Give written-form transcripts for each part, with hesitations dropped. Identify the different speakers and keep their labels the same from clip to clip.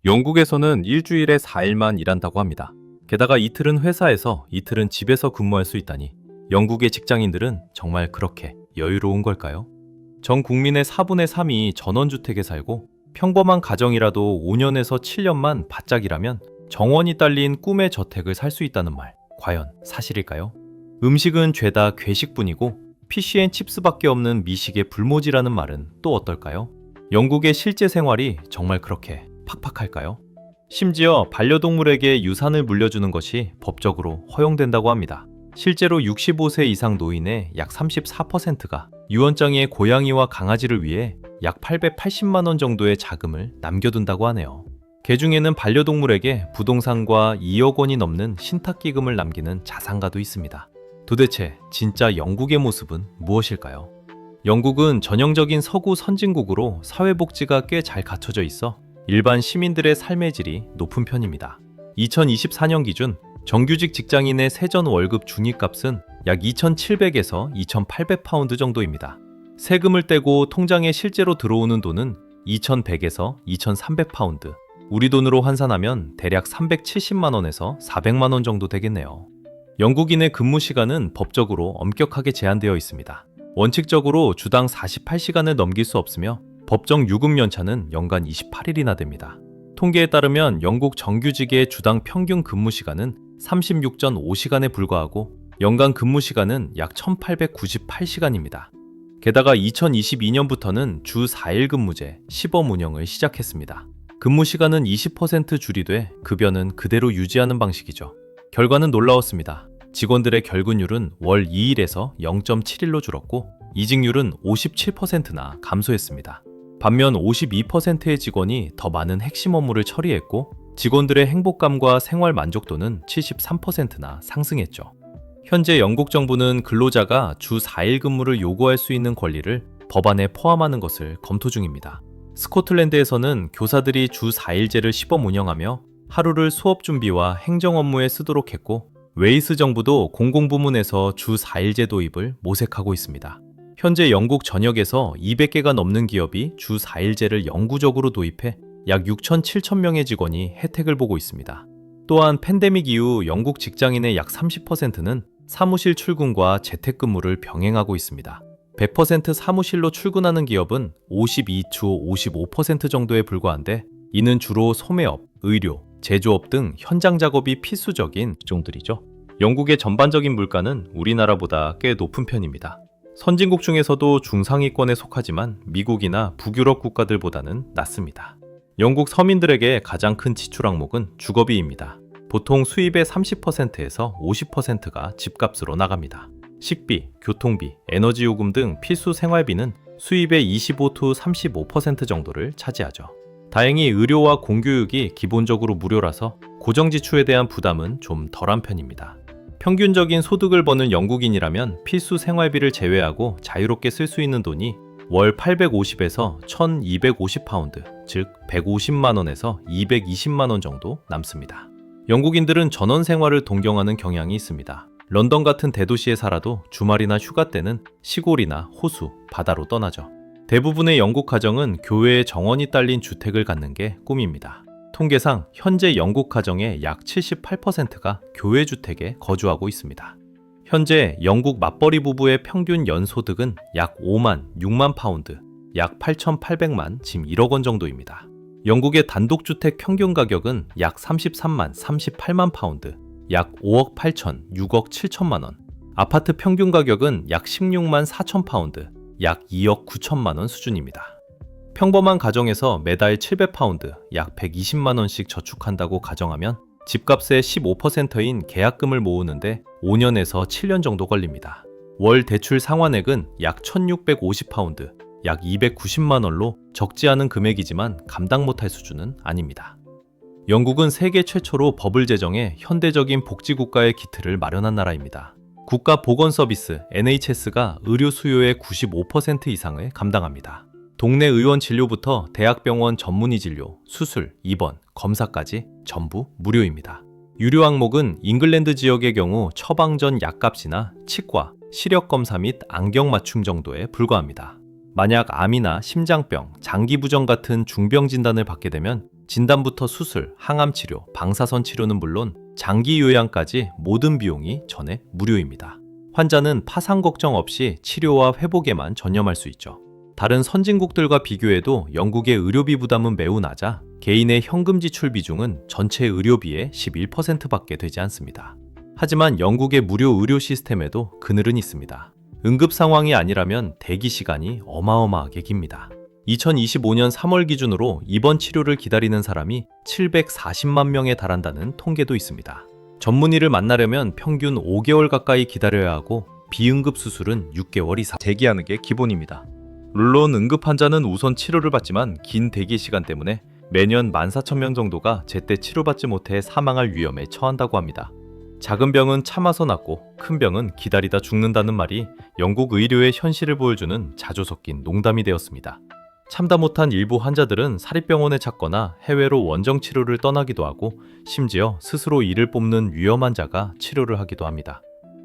Speaker 1: 영국에서는 일주일에 4일만 일한다고 합니다. 게다가 이틀은 회사에서 이틀은 집에서 근무할 수 있다니 영국의 직장인들은 정말 그렇게 여유로운 걸까요? 전 국민의 4분의 3이 전원주택에 살고 평범한 가정이라도 5년에서 7년만 바짝 일하면 정원이 딸린 꿈의 저택을 살 수 있다는 말, 과연 사실일까요? 음식은 죄다 괴식뿐이고 피쉬앤칩스밖에 없는 미식의 불모지라는 말은 또 어떨까요? 영국의 실제 생활이 정말 그렇게 팍팍할까요? 심지어 반려동물에게 유산을 물려주는 것이 법적으로 허용된다고 합니다. 실제로 65세 이상 노인의 약 34%가 유언장에 고양이와 강아지를 위해 약 880만 원 정도의 자금을 남겨둔다고 하네요. 개 중에는 반려동물에게 부동산과 2억 원이 넘는 신탁기금을 남기는 자산가도 있습니다. 도대체 진짜 영국의 모습은 무엇일까요? 영국은 전형적인 서구 선진국으로 사회복지가 꽤 잘 갖춰져 있어 일반 시민들의 삶의 질이 높은 편입니다. 2024년 기준 정규직 직장인의 세전 월급 중위값은 약 2,700에서 2,800파운드 정도입니다. 세금을 떼고 통장에 실제로 들어오는 돈은 2,100에서 2,300파운드, 우리 돈으로 환산하면 대략 370만 원에서 400만 원 정도 되겠네요. 영국인의 근무 시간은 법적으로 엄격하게 제한되어 있습니다. 원칙적으로 주당 48시간을 넘길 수 없으며 법정 유급 연차는 연간 28일이나 됩니다. 통계에 따르면 영국 정규직의 주당 평균 근무 시간은 36.5시간에 불과하고 연간 근무 시간은 약 1898시간입니다. 게다가 2022년부터는 주 4일 근무제, 시범 운영을 시작했습니다. 근무 시간은 20% 줄이되 급여는 그대로 유지하는 방식이죠. 결과는 놀라웠습니다. 직원들의 결근율은 월 2일에서 0.7일로 줄었고 이직률은 57%나 감소했습니다. 반면 52%의 직원이 더 많은 핵심 업무를 처리했고 직원들의 행복감과 생활 만족도는 73%나 상승했죠. 현재 영국 정부는 근로자가 주 4일 근무를 요구할 수 있는 권리를 법안에 포함하는 것을 검토 중입니다. 스코틀랜드에서는 교사들이 주 4일제를 시범 운영하며 하루를 수업 준비와 행정 업무에 쓰도록 했고 웨이스 정부도 공공부문에서 주 4일제 도입을 모색하고 있습니다. 현재 영국 전역에서 200개가 넘는 기업이 주 4일제를 영구적으로 도입해 약 6,700명의 직원이 혜택을 보고 있습니다. 또한 팬데믹 이후 영국 직장인의 약 30%는 사무실 출근과 재택근무를 병행하고 있습니다. 100% 사무실로 출근하는 기업은 52주 55% 정도에 불과한데 이는 주로 소매업, 의료, 제조업 등 현장 작업이 필수적인 직종들이죠. 영국의 전반적인 물가는 우리나라보다 꽤 높은 편입니다. 선진국 중에서도 중상위권에 속하지만 미국이나 북유럽 국가들보다는 낮습니다. 영국 서민들에게 가장 큰 지출 항목은 주거비입니다. 보통 수입의 30%에서 50%가 집값으로 나갑니다. 식비, 교통비, 에너지요금 등 필수 생활비는 수입의 25~35% 정도를 차지하죠. 다행히 의료와 공교육이 기본적으로 무료라서 고정 지출에 대한 부담은 좀 덜한 편입니다. 평균적인 소득을 버는 영국인이라면 필수 생활비를 제외하고 자유롭게 쓸 수 있는 돈이 월 850에서 1250파운드, 즉 150만원에서 220만원 정도 남습니다. 영국인들은 전원 생활을 동경하는 경향이 있습니다. 런던 같은 대도시에 살아도 주말이나 휴가 때는 시골이나 호수, 바다로 떠나죠. 대부분의 영국 가정은 교외에 정원이 딸린 주택을 갖는 게 꿈입니다. 통계상 현재 영국 가정의 약 78%가 교외 주택에 거주하고 있습니다. 현재 영국 맞벌이 부부의 평균 연소득은 약 6만 파운드, 약 8,800만, 지금 1억 원 정도입니다. 영국의 단독주택 평균 가격은 약 38만 파운드, 약 5억 8천, 6억 7천만 원. 아파트 평균 가격은 약 16만 4천 파운드, 약 2억 9천만 원 수준입니다. 평범한 가정에서 매달 700파운드, 약 120만 원씩 저축한다고 가정하면 집값의 15%인 계약금을 모으는데 5년에서 7년 정도 걸립니다. 월 대출 상환액은 약 1650파운드, 약 290만 원로 적지 않은 금액이지만 감당 못할 수준은 아닙니다. 영국은 세계 최초로 법을 제정해 현대적인 복지국가의 기틀을 마련한 나라입니다. 국가보건서비스 NHS가 의료 수요의 95% 이상을 감당합니다. 동네 의원 진료부터 대학병원 전문의 진료, 수술, 입원, 검사까지 전부 무료입니다. 유료 항목은 잉글랜드 지역의 경우 처방전 약값이나 치과, 시력검사 및 안경 맞춤 정도에 불과합니다. 만약 암이나 심장병, 장기부전 같은 중병 진단을 받게 되면 진단부터 수술, 항암 치료, 방사선 치료는 물론 장기 요양까지 모든 비용이 전액 무료입니다. 환자는 파상 걱정 없이 치료와 회복에만 전념할 수 있죠. 다른 선진국들과 비교해도 영국의 의료비 부담은 매우 낮아 개인의 현금 지출 비중은 전체 의료비의 11%밖에 되지 않습니다. 하지만 영국의 무료 의료 시스템에도 그늘은 있습니다. 응급 상황이 아니라면 대기 시간이 어마어마하게 깁니다. 2025년 3월 기준으로 입원 치료를 기다리는 사람이 740만 명에 달한다는 통계도 있습니다. 전문의를 만나려면 평균 5개월 가까이 기다려야 하고 비응급 수술은 6개월 이상 대기하는 게 기본입니다. 물론 응급 환자는 우선 치료를 받지만 긴 대기 시간 때문에 매년 14,000명 정도가 제때 치료받지 못해 사망할 위험에 처한다고 합니다. 작은 병은 참아서 낫고 큰 병은 기다리다 죽는다는 말이 영국 의료의 현실을 보여주는 자주 섞인 농담이 되었습니다. 참다 못한 일부 환자들은 사립병원에 찾거나 해외로 원정 치료를 떠나기도 하고 심지어 스스로 이를 뽑는 위험한 자가 치료를 하기도 합니다.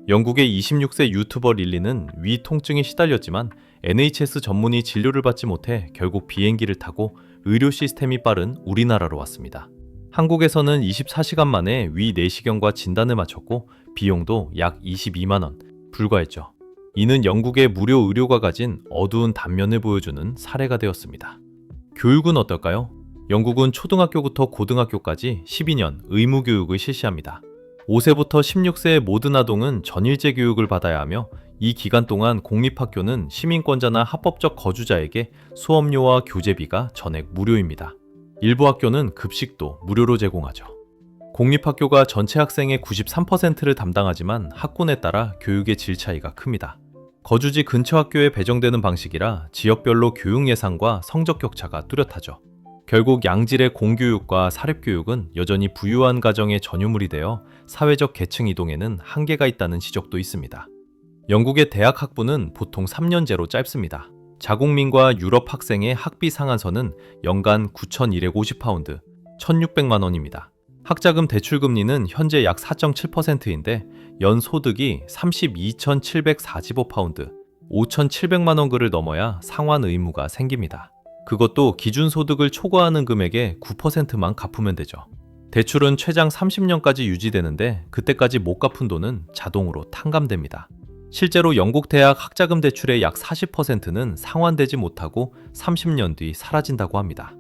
Speaker 1: 영국의 26세 유튜버 릴리는 위 통증에 시달렸지만 NHS 전문의 진료를 받지 못해 결국 비행기를 타고 의료 시스템이 빠른 우리나라로 왔습니다. 한국에서는 24시간 만에 위 내시경과 진단을 마쳤고 비용도 약 22만 원 불과했죠. 이는 영국의 무료 의료가 가진 어두운 단면을 보여주는 사례가 되었습니다. 교육은 어떨까요? 영국은 초등학교부터 고등학교까지 12년 의무 교육을 실시합니다. 5세부터 16세의 모든 아동은 전일제 교육을 받아야 하며 이 기간 동안 공립학교는 시민권자나 합법적 거주자에게 수업료와 교재비가 전액 무료입니다. 일부 학교는 급식도 무료로 제공하죠. 공립학교가 전체 학생의 93%를 담당하지만 학군에 따라 교육의 질 차이가 큽니다. 거주지 근처 학교에 배정되는 방식이라 지역별로 교육 예산과 성적 격차가 뚜렷하죠. 결국 양질의 공교육과 사립교육은 여전히 부유한 가정의 전유물이 되어 사회적 계층 이동에는 한계가 있다는 지적도 있습니다. 영국의 대학 학부는 보통 3년제로 짧습니다. 자국민과 유럽 학생의 학비 상한선은 연간 9,150파운드, 1,600만 원입니다. 학자금 대출 금리는 현재 약 4.7%인데 연 소득이 32,745파운드, 5,700만 원글을 넘어야 상환 의무가 생깁니다. 그것도 기준소득을 초과하는 금액의 9%만 갚으면 되죠. 대출은 최장 30년까지 유지되는데 그때까지 못 갚은 돈은 자동으로 탕감됩니다. 실제로 영국 대학 학자금 대출의 약 40%는 상환되지 못하고 30년 뒤 사라진다고 합니다.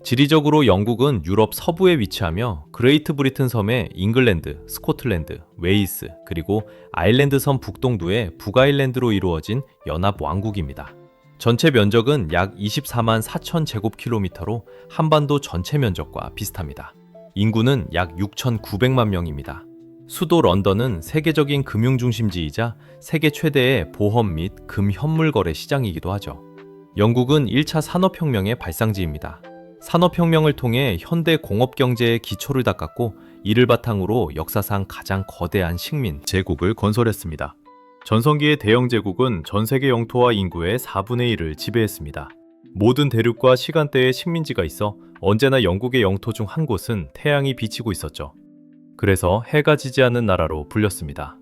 Speaker 1: 지리적으로 영국은 유럽 서부에 위치하며 그레이트 브리튼 섬의 잉글랜드, 스코틀랜드, 웨일스, 그리고 아일랜드 섬 북동부의 북아일랜드로 이루어진 연합 왕국입니다. 전체 면적은 약 24만 4천 제곱킬로미터로 한반도 전체 면적과 비슷합니다. 인구는 약 6,900만 명입니다. 수도 런던은 세계적인 금융중심지이자 세계 최대의 보험 및 금현물 거래 시장이기도 하죠. 영국은 1차 산업혁명의 발상지입니다. 산업혁명을 통해 현대 공업경제의 기초를 닦았고 이를 바탕으로 역사상 가장 거대한 식민 제국을 건설했습니다. 전성기의 대영 제국은 전 세계 영토와 인구의 4분의 1을 지배했습니다. 모든 대륙과 시간대에 식민지가 있어 언제나 영국의 영토 중 한 곳은 태양이 비치고 있었죠. 그래서 해가 지지 않는 나라로 불렸습니다.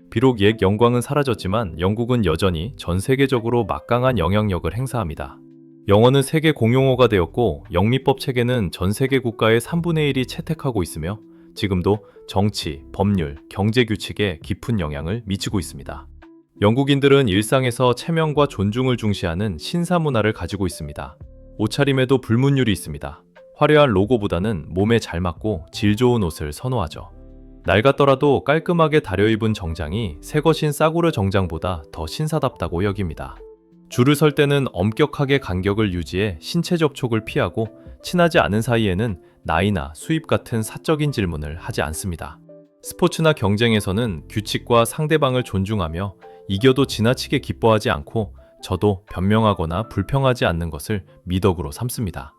Speaker 1: 비록 옛 영광은 사라졌지만 영국은 여전히 전 세계적으로 막강한 영향력을 행사합니다. 영어는 세계 공용어가 되었고 영미법 체계는 전 세계 국가의 3분의 1이 채택하고 있으며 지금도 정치, 법률, 경제 규칙에 깊은 영향을 미치고 있습니다. 영국인들은 일상에서 체면과 존중을 중시하는 신사 문화를 가지고 있습니다. 옷차림에도 불문율이 있습니다. 화려한 로고보다는 몸에 잘 맞고 질 좋은 옷을 선호하죠. 낡았더라도 깔끔하게 다려입은 정장이 새것인 싸구려 정장보다 더 신사답다고 여깁니다. 줄을 설 때는 엄격하게 간격을 유지해 신체 접촉을 피하고 친하지 않은 사이에는 나이나 수입 같은 사적인 질문을 하지 않습니다. 스포츠나 경쟁에서는 규칙과 상대방을 존중하며 이겨도 지나치게 기뻐하지 않고 저도 변명하거나 불평하지 않는 것을 미덕으로 삼습니다.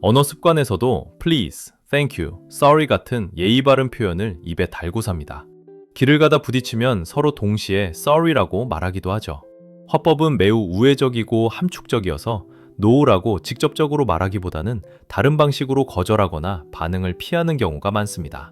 Speaker 1: 언어 습관에서도 please, thank you, sorry 같은 예의 바른 표현을 입에 달고 삽니다. 길을 가다 부딪히면 서로 동시에 sorry라고 말하기도 하죠. 화법은 매우 우회적이고 함축적이어서 노우라고 직접적으로 말하기보다는 다른 방식으로 거절하거나 반응을 피하는 경우가 많습니다.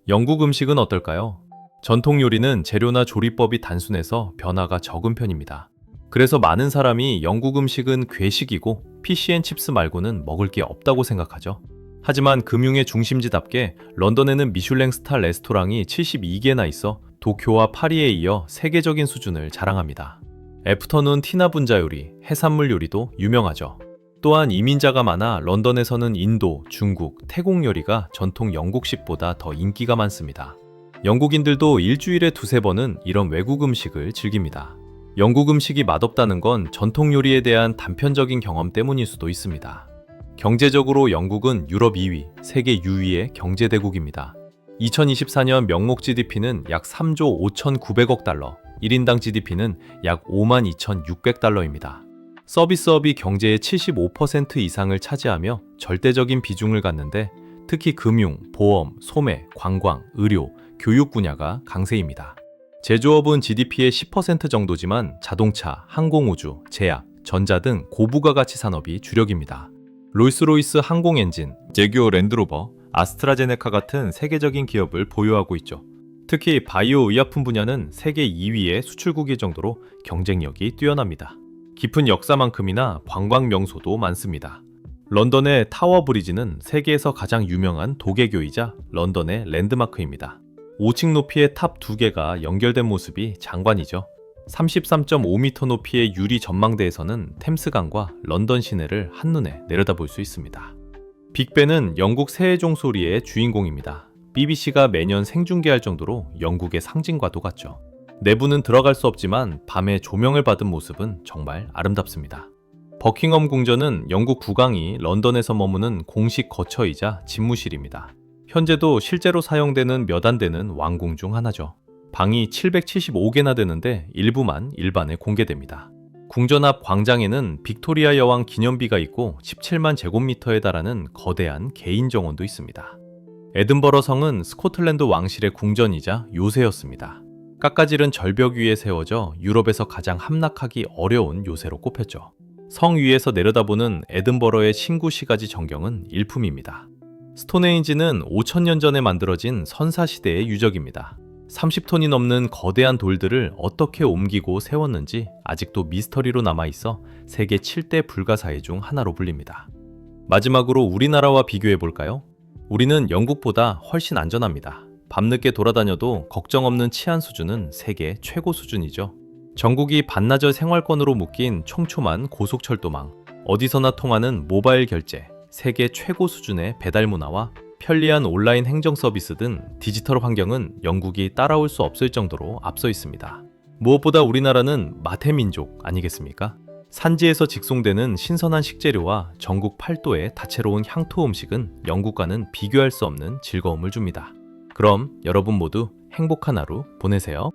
Speaker 1: 영국 음식은 어떨까요? 전통 요리는 재료나 조리법이 단순해서 변화가 적은 편입니다. 그래서 많은 사람이 영국 음식은 괴식이고 피시앤칩스 말고는 먹을 게 없다고 생각하죠. 하지만 금융의 중심지답게 런던에는 미슐랭 스타 레스토랑이 72개나 있어 도쿄와 파리에 이어 세계적인 수준을 자랑합니다. 애프터눈 티나 분자 요리, 해산물 요리도 유명하죠. 또한 이민자가 많아 런던에서는 인도, 중국, 태국 요리가 전통 영국식보다 더 인기가 많습니다. 영국인들도 일주일에 두세 번은 이런 외국 음식을 즐깁니다. 영국 음식이 맛없다는 건 전통 요리에 대한 단편적인 경험 때문일 수도 있습니다. 경제적으로 영국은 유럽 2위, 세계 유위의 경제대국입니다. 2024년 명목 GDP는 약 3조 5,900억 달러, 1인당 GDP는 약 52,600달러입니다. 서비스업이 경제의 75% 이상을 차지하며 절대적인 비중을 갖는데 특히 금융, 보험, 소매, 관광, 의료, 교육 분야가 강세입니다. 제조업은 GDP의 10% 정도지만 자동차, 항공우주, 제약, 전자 등 고부가가치 산업이 주력입니다. 롤스로이스 항공엔진, 제규어 랜드로버, 아스트라제네카 같은 세계적인 기업을 보유하고 있죠. 특히 바이오 의약품 분야는 세계 2위의 수출국일 정도로 경쟁력이 뛰어납니다. 깊은 역사만큼이나 관광 명소도 많습니다. 런던의 타워 브리지는 세계에서 가장 유명한 도계교이자 런던의 랜드마크입니다. 5층 높이의 탑 2개가 연결된 모습이 장관이죠. 33.5m 높이의 유리 전망대에서는 템스강과 런던 시내를 한눈에 내려다볼 수 있습니다. 빅벤은 영국 새해 종소리의 주인공입니다. BBC가 매년 생중계할 정도로 영국의 상징과도 같죠. 내부는 들어갈 수 없지만 밤에 조명을 받은 모습은 정말 아름답습니다. 버킹엄 궁전은 영국 국왕이 런던에서 머무는 공식 거처이자 집무실입니다. 현재도 실제로 사용되는 몇 안 되는 왕궁 중 하나죠. 방이 775개나 되는데 일부만 일반에 공개됩니다. 궁전 앞 광장에는 빅토리아 여왕 기념비가 있고 17만 제곱미터에 달하는 거대한 개인 정원도 있습니다. 에든버러 성은 스코틀랜드 왕실의 궁전이자 요새였습니다. 깎아지른 절벽 위에 세워져 유럽에서 가장 함락하기 어려운 요새로 꼽혔죠. 성 위에서 내려다보는 에든버러의 신구시가지 전경은 일품입니다. 스톤헤인지는 5,000년 전에 만들어진 선사시대의 유적입니다. 30톤이 넘는 거대한 돌들을 어떻게 옮기고 세웠는지 아직도 미스터리로 남아있어 세계 7대 불가사의 중 하나로 불립니다. 마지막으로 우리나라와 비교해볼까요? 우리는 영국보다 훨씬 안전합니다. 밤늦게 돌아다녀도 걱정 없는 치안 수준은 세계 최고 수준이죠. 전국이 반나절 생활권으로 묶인 촘촘한 고속철도망, 어디서나 통하는 모바일 결제, 세계 최고 수준의 배달 문화와 편리한 온라인 행정 서비스 등 디지털 환경은 영국이 따라올 수 없을 정도로 앞서 있습니다. 무엇보다 우리나라는 마태민족 아니겠습니까? 산지에서 직송되는 신선한 식재료와 전국 8도의 다채로운 향토 음식은 영국과는 비교할 수 없는 즐거움을 줍니다. 그럼 여러분 모두 행복한 하루 보내세요.